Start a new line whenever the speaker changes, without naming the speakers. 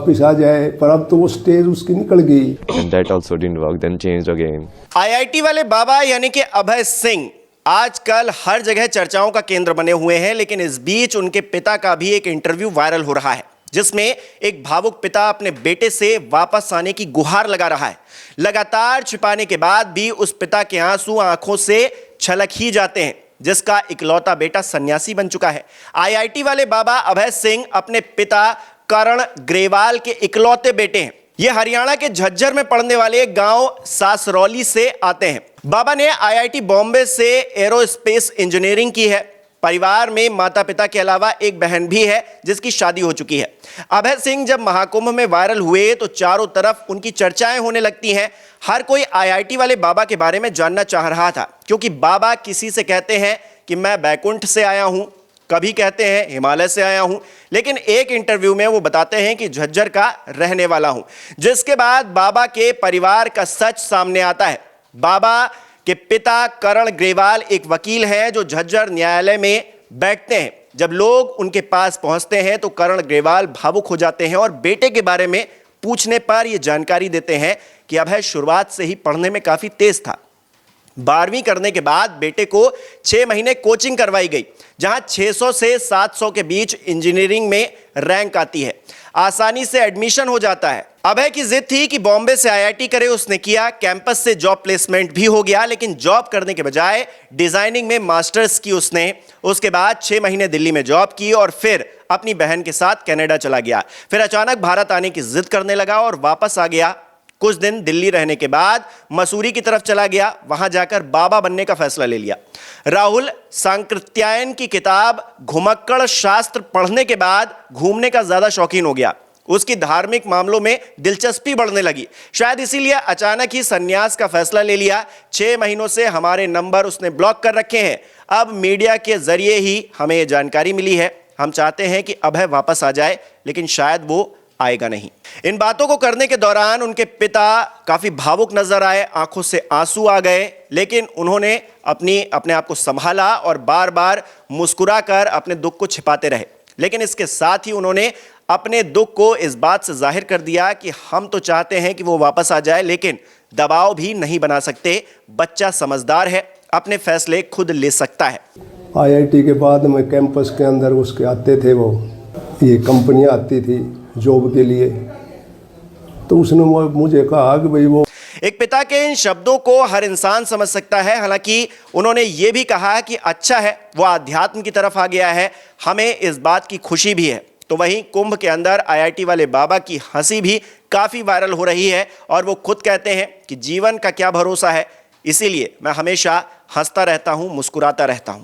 वापस आ जाए, पर अब तो वो स्टेज उसकी निकल गई।
And that also didn't work, then changed again.
IIT वाले बाबा यानी कि अभय सिंह आजकल हर जगह चर्चाओं का केंद्र बने हुए हैं, लेकिन इस बीच उनके पिता का भी एक इंटरव्यू वायरल हो रहा है, जिसमें एक भावुक पिता अपने बेटे से वापस आने की गुहार लगा रहा है। लगातार छिपाने के बाद भी उस पिता के आंसू आंखों से छलक ही जाते हैं, जिसका इकलौता बेटा सन्यासी बन चुका है। आईआईटी वाले बाबा अभय सिंह अपने पिता करण ग्रेवाल के इकलौते बेटे हैं। ये हरियाणा के झज्जर में पड़ने वाले गांव सासरौली से आते हैं। बाबा ने आईआईटी बॉम्बे से एरोस्पेस इंजीनियरिंग की है। परिवार में माता पिता के अलावा एक बहन भी है जिसकी शादी हो चुकी है। अभय सिंह जब महाकुंभ में वायरल हुए तो चारों तरफ उनकी चर्चाएं होने लगती हैं। हर कोई आईआईटी वाले बाबा के बारे में जानना चाह रहा था, क्योंकि बाबा किसी से कहते हैं कि मैं बैकुंठ से आया हूं, कभी कहते हैं हिमालय से आया हूं, लेकिन एक इंटरव्यू में वो बताते हैं कि झज्जर का रहने वाला हूं। जिसके बाद बाबा के परिवार का सच सामने आता है। बाबा के पिता करण ग्रेवाल एक वकील हैं जो झज्जर न्यायालय में बैठते हैं। जब लोग उनके पास पहुंचते हैं तो करण ग्रेवाल भावुक हो जाते हैं और बेटे के बारे में पूछने पर यह जानकारी देते हैं कि अभय शुरुआत से ही पढ़ने में काफी तेज था। 12वीं करने के बाद बेटे को 6 महीने कोचिंग करवाई गई, जहां 600 से 700 के बीच इंजीनियरिंग में रैंक आती है। आसानी से एडमिशन हो जाता है। अभय की जिद थी कि बॉम्बे से आईआईटी करे, उसने किया। कैंपस से जॉब प्लेसमेंट भी हो गया, लेकिन जॉब करने के बजाय डिजाइनिंग में मास्टर्स की उसने। उसके बाद 6 महीने दिल्ली में जॉब की और फिर अपनी बहन के साथ कनाडा चला गया। फिर अचानक भारत आने की जिद करने लगा और वापस आ गया। कुछ दिन दिल्ली रहने के बाद मसूरी की तरफ चला गया। वहां जाकर बाबा बनने का फैसला ले लिया। राहुल सांकृत्यायन की किताब घुमक्कड़ शास्त्र पढ़ने के बाद घूमने का ज्यादा शौकीन हो गया। उसकी धार्मिक मामलों में दिलचस्पी बढ़ने लगी। शायद इसीलिए अचानक ही संन्यास का फैसला ले लिया। 6 महीनों से हमारे नंबर उसने ब्लॉक कर रखे हैं। अब मीडिया के जरिए ही हमें यह जानकारी मिली है। हम चाहते हैं कि अभय वापस आ जाए, लेकिन शायद वो आएगा नहीं। इन बातों को करने के दौरान उनके पिता काफी भावुक नजर आए, आंखों से आंसू आ गए, लेकिन उन्होंने अपने आप को संभाला और बार बार मुस्कुराकर अपने दुख को छिपाते रहे। लेकिन इसके साथ ही उन्होंने अपने दुख को इस बात से जाहिर कर दिया कि हम तो चाहते हैं कि वो वापस आ जाए, लेकिन दबाव भी नहीं बना सकते। बच्चा समझदार है, अपने फैसले खुद ले सकता है।
आईआईटी के बाद में कैंपस के अंदर उसके आते थे, वो ये कंपनियां आती थी जॉब के लिए, तो उसने मुझे कहा कि भाई वो।
एक पिता के इन शब्दों को हर इंसान समझ सकता है। हालांकि उन्होंने ये भी कहा कि अच्छा है वो आध्यात्म की तरफ आ गया है, हमें इस बात की खुशी भी है। तो वहीं कुंभ के अंदर आईआईटी वाले बाबा की हंसी भी काफी वायरल हो रही है और वो खुद कहते हैं कि जीवन का क्या भरोसा है, इसीलिए मैं हमेशा हंसता रहता हूं, मुस्कुराता रहता हूं।